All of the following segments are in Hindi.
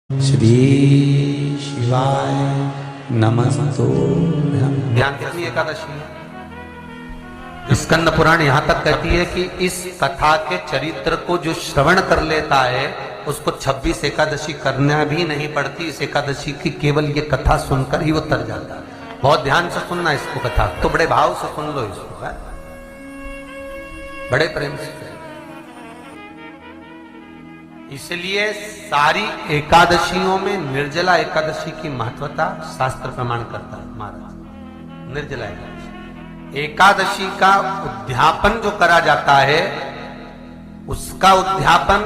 श्री शिवाय नमस्तो। ध्यान कितनी एकादशी है? स्कंद पुराण यहां तक कहती है कि इस कथा के चरित्र को जो श्रवण कर लेता है उसको 26 एकादशी करना भी नहीं पड़ती। इस एकादशी की केवल ये कथा सुनकर ही वो तर जाता है। बहुत ध्यान से सुनना इसको, कथा तो बड़े भाव से सुन लो इसको, है? बड़े प्रेम से। इसलिए सारी एकादशियों में निर्जला एकादशी की महत्वता शास्त्र प्रमाण करता है महाराज। निर्जला एकादशी का उद्यापन जो करा जाता है, उसका उद्यापन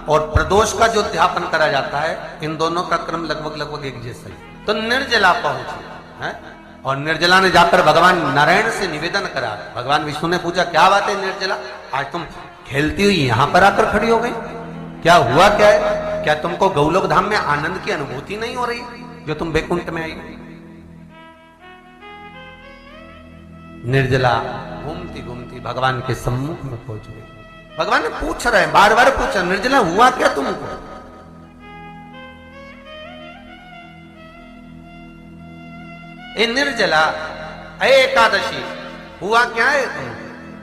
और प्रदोष का जो उद्यापन करा जाता है, इन दोनों का क्रम लगभग एक जैसा ही। तो निर्जला पहुंची है और निर्जला ने जाकर भगवान नारायण से निवेदन करा। भगवान विष्णु ने पूछा, क्या बात है निर्जला, आज तुम खेलती हुई यहां पर आकर खड़ी हो गई, क्या हुआ क्या है? क्या तुमको गौलोक धाम में आनंद की अनुभूति नहीं हो रही जो तुम बैकुंठ में आई? निर्जला घूमती घूमती भगवान के सम्मुख में पहुंच गई। भगवान ने पूछ रहे हैं, बार बार पूछा, निर्जला हुआ क्या तुमको? ए निर्जला, ए एकादशी, हुआ क्या है तुम?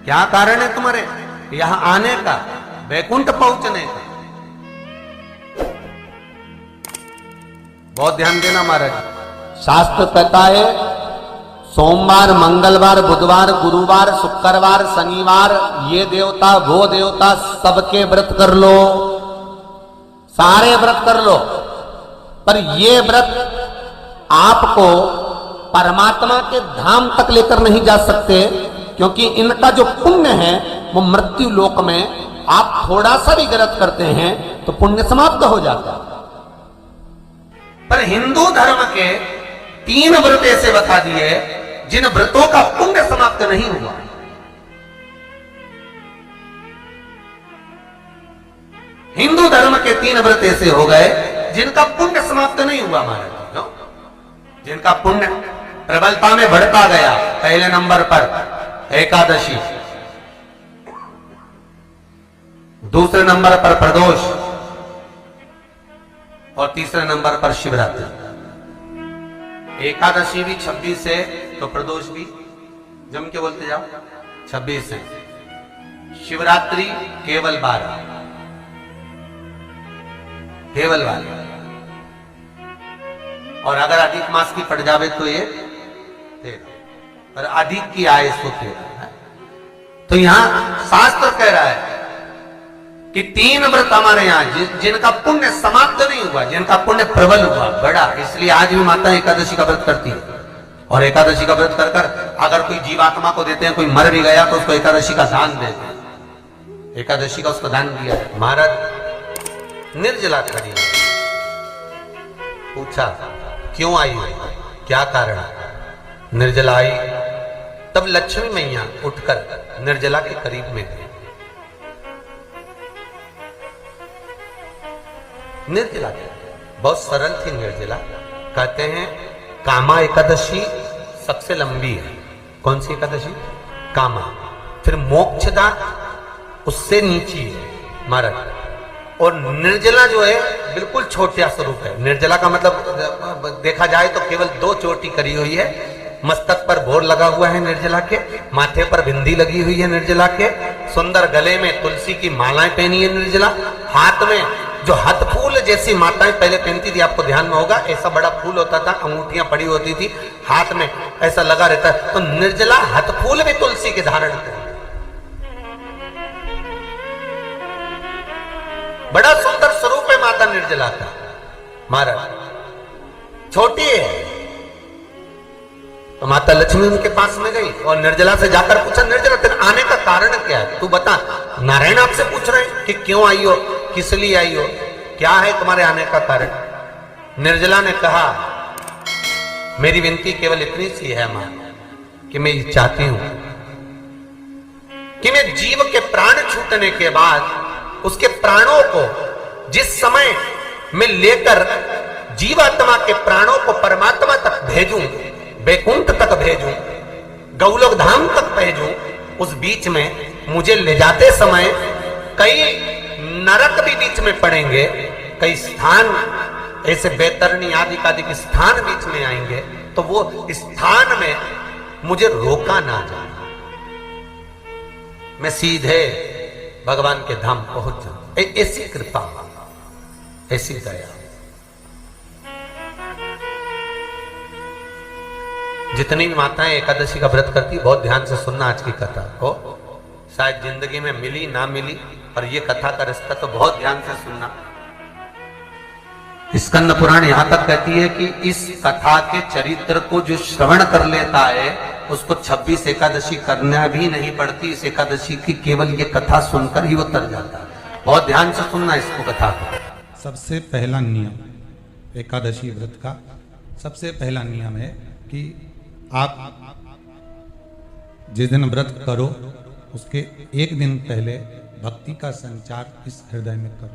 क्या कारण है तुम्हारे यहां आने का, बैकुंठ पहुंचने का? बहुत ध्यान देना महाराज। शास्त्र कहता है सोमवार, मंगलवार, बुधवार, गुरुवार, शुक्रवार, शनिवार, ये देवता वो देवता सबके व्रत कर लो, सारे व्रत कर लो, पर ये व्रत आपको परमात्मा के धाम तक लेकर नहीं जा सकते, क्योंकि इनका जो पुण्य है वो मृत्यु लोक में आप थोड़ा सा भी गलत करते हैं तो पुण्य समाप्त हो जाता है। पर हिंदू धर्म के 3 व्रत ऐसे बता दिए जिन व्रतों का पुण्य समाप्त नहीं हुआ। हिंदू धर्म के 3 व्रत ऐसे हो गए जिनका पुण्य समाप्त नहीं हुआ महाराज, जिनका पुण्य प्रबलता में बढ़ता गया। पहले नंबर पर एकादशी, दूसरे नंबर पर प्रदोष और तीसरे नंबर पर शिवरात्रि। एकादशी भी 26 है तो प्रदोष भी जम के बोलते जाओ 26 है। शिवरात्रि केवल 12, केवल 12, और अगर अधिक मास की पड़ जावे तो ये 13, और अधिक की आए तो 13 है। तो यहां शास्त्र कह रहा है कि 3 व्रत हमारे यहाँ जिनका पुण्य समाप्त नहीं हुआ, जिनका पुण्य प्रबल हुआ, बड़ा। इसलिए आज भी माता एकादशी का व्रत करती है, और एकादशी का व्रत कर कर अगर कोई जीवात्मा को देते हैं, कोई मर भी गया तो उसको एकादशी का दान देते हैं। एकादशी का उसको दान दिया है। महाराज निर्जला खड़ी, पूछा क्यों आई, क्या कारण? निर्जला आई तब लक्ष्मी मैया उठकर निर्जला के करीब में गई। निर्जला बहुत सरल थी निर्जला। कहते हैं कामा एकादशी सबसे लंबी है। कौन सी एकादशी? कामा। फिर मोक्षदा उससे नीची है महाराज, और निर्जला जो है बिल्कुल छोटा स्वरूप है। निर्जला का मतलब देखा जाए तो केवल 2 चोटी करी हुई है। मस्तक पर भोर लगा हुआ है निर्जला के, माथे पर बिंदी लगी हुई है निर्जला के, सुंदर गले में तुलसी की मालाएं पहनी है निर्जला, हाथ में जो हाथ फूल जैसी माताएं पहले पहनती थी, आपको ध्यान में होगा, ऐसा बड़ा फूल होता था, अंगूठियां पड़ी होती थी, हाथ में ऐसा लगा रहता है। तो निर्जला हाथ फूल भी तुलसी के धारण करती, बड़ा सुंदर स्वरूप है माता निर्जला का महाराज। छोटी है तो माता लक्ष्मी उनके पास में गई और निर्जला से जाकर पूछा, निर्जला तेरे आने का कारण क्या है, तू बता। नारायण आपसे पूछ रहे हैं कि क्यों आई हो, किस लिए आई हो, क्या है तुम्हारे आने का कारण? निर्जला ने कहा, मेरी विनती केवल इतनी सी है मां, कि मैं ये चाहती हूं कि मैं जीव के प्राण छूटने के बाद उसके प्राणों को जिस समय मैं लेकर जीवात्मा के प्राणों को परमात्मा तक भेजूं, बैकुंठ तक भेजूं, गौलोक धाम तक भेजूं, उस बीच में मुझे ले जाते समय कई नरक भी बीच में पड़ेंगे, कई स्थान ऐसे बैतरणी आदि के स्थान बीच में आएंगे तो वो स्थान में मुझे रोका ना जाए, मैं सीधे भगवान के धाम पहुंच जाऊं। ऐसी कृपा, ऐसी दया। जितनी भी माताएं एकादशी का व्रत करती, बहुत ध्यान से सुनना आज की कथा को, शायद जिंदगी में मिली ना मिली, पर ये कथा का रिश्ता तो बहुत ध्यान से सुनना। स्कंद पुराण यहां तक कहती है कि इस कथा के चरित्र को जो श्रवण कर लेता है उसको 26 एकादशी करना भी नहीं पड़ती। इस एकादशी की केवल ये कथा सुनकर ही वो तर जाता है। बहुत ध्यान से सुनना इसको, कथा को। सबसे पहला नियम एकादशी व्रत का, सबसे पहला नियम है कि आप जिस दिन व्रत करो उसके एक दिन पहले भक्ति का संचार इस हृदय में करो।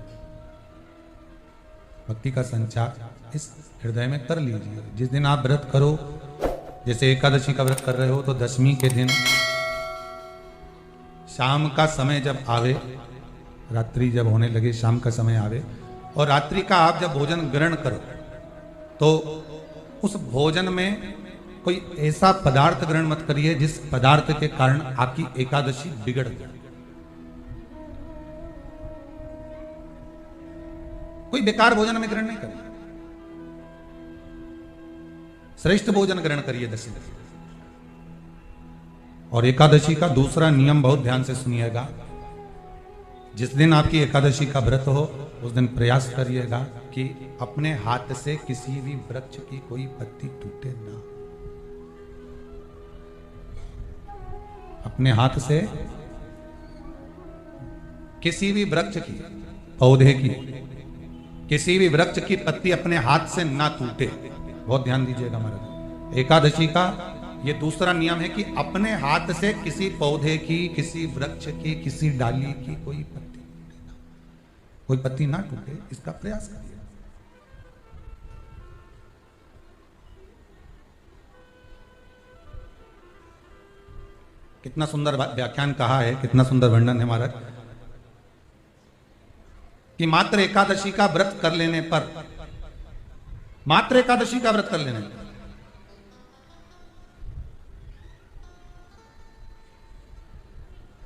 भक्ति का संचार इस हृदय में कर लीजिए। जिस दिन आप व्रत करो, जैसे एकादशी का व्रत कर रहे हो तो दशमी के दिन शाम का समय जब आवे, रात्रि जब होने लगे, शाम का समय आवे और रात्रि का आप जब भोजन ग्रहण करो तो उस भोजन में कोई ऐसा पदार्थ ग्रहण मत करिए जिस पदार्थ के कारण आपकी एकादशी बिगड़ जाए। कोई बेकार भोजन में ग्रहण नहीं करिए, श्रेष्ठ भोजन ग्रहण करिए दशमी। और एकादशी का दूसरा नियम बहुत ध्यान से सुनिएगा। जिस दिन आपकी एकादशी का व्रत हो उस दिन प्रयास करिएगा कि अपने हाथ से किसी भी वृक्ष की कोई पत्ती टूटे ना। अपने हाथ से किसी भी वृक्ष की, पौधे की, किसी भी वृक्ष की पत्ती अपने हाथ से ना टूटे। बहुत ध्यान दीजिएगा महाराज। एकादशी का ये दूसरा नियम है कि अपने हाथ से किसी पौधे की, किसी वृक्ष की, किसी डाली की कोई पत्ती ना टूटे, इसका प्रयास करिए। कितना सुंदर व्याख्यान कहा है, कितना सुंदर वर्णन है महाराज कि मात्र एकादशी का व्रत कर लेने पर, मात्र एकादशी का व्रत कर लेने पर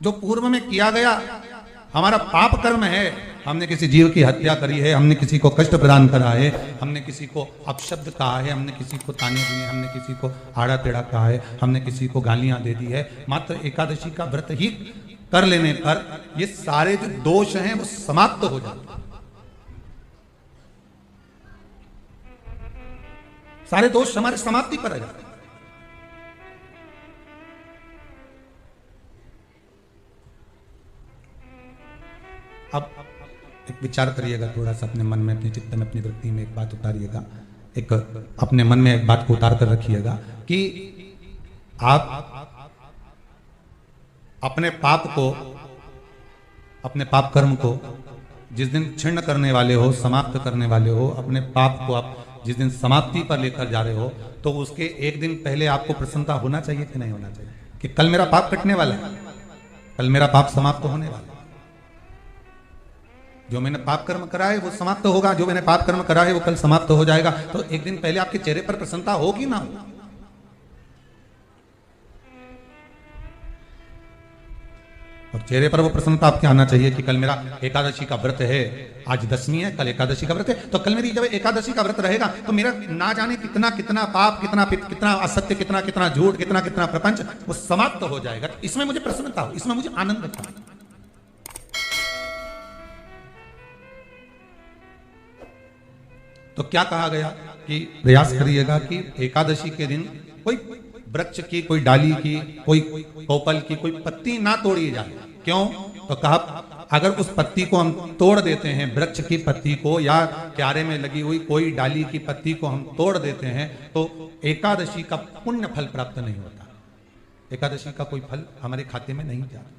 जो पूर्व में किया गया हमारा पाप कर्म है, हमने किसी जीव की हत्या करी है, हमने किसी को कष्ट प्रदान करा है, हमने किसी को अपशब्द कहा है, हमने किसी को ताने दिए, हमने किसी को आड़ा टेढ़ा कहा है, हमने किसी को गालियां दे दी है, मात्र एकादशी का व्रत ही कर लेने पर ये सारे जो दोष हैं वो समाप्त हो जाते हैं। सारे दोष हमारे समाप्ति पर आ जाते हैं। अब एक विचार करिएगा थोड़ा सा अपने मन में, अपने चित्त में, अपनी वृत्ति में एक बात उतारिएगा, एक अपने मन में एक बात को उतार कर रखिएगा कि आप अपने पाप को, अपने पाप कर्म को जिस दिन क्षीण करने वाले हो, समाप्त करने वाले हो, अपने पाप को आप जिस दिन समाप्ति पर लेकर जा रहे हो तो उसके एक दिन पहले आपको प्रसन्नता होना चाहिए कि नहीं होना चाहिए कि कल मेरा पाप कटने वाला है, कल मेरा पाप समाप्त होने वाला है। जो मैंने पाप कर्म करा है वो समाप्त होगा, जो मैंने पाप कर्म करा है वो कल समाप्त हो जाएगा। तो एक दिन पहले आपके चेहरे पर प्रसन्नता होगी ना हो? और चेहरे पर वो प्रसन्नता आपके आना चाहिए कि कल मेरा एकादशी का व्रत है, आज दशमी है, कल एकादशी का व्रत है, तो कल मेरी जब एकादशी का व्रत रहेगा तो मेरा ना जाने कितना कितना पाप, कितना असत्य, कितना कितना झूठ, कितना कितना प्रपंच वो समाप्त हो जाएगा। इसमें मुझे प्रसन्नता हो, इसमें मुझे आनंद होता है। तो क्या कहा गया कि प्रयास करिएगा कि एकादशी के दिन कोई वृक्ष की, कोई डाली की, कोई कोपल की कोई पत्ती ना तोड़ी जाए। क्यों? तो कहा अगर उस पत्ती को हम तोड़ देते हैं, वृक्ष की पत्ती को या क्यारे में लगी हुई कोई डाली की पत्ती को हम तोड़ देते हैं तो एकादशी का पुण्य फल प्राप्त नहीं होता, एकादशी का कोई फल हमारे खाते में नहीं जाता,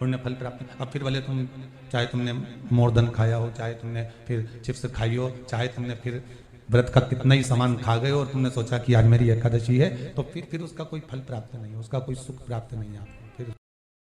पुण्य फल प्राप्त। अब फिर भले तुम, चाहे तुमने मोरदन खाया हो, चाहे तुमने फिर चिप्स खाई हो, चाहे तुमने फिर व्रत का कितना ही सामान खा गए और तुमने सोचा कि आज मेरी एकादशी है, तो फिर उसका कोई फल प्राप्त नहीं, उसका कोई सुख प्राप्त नहीं आपको।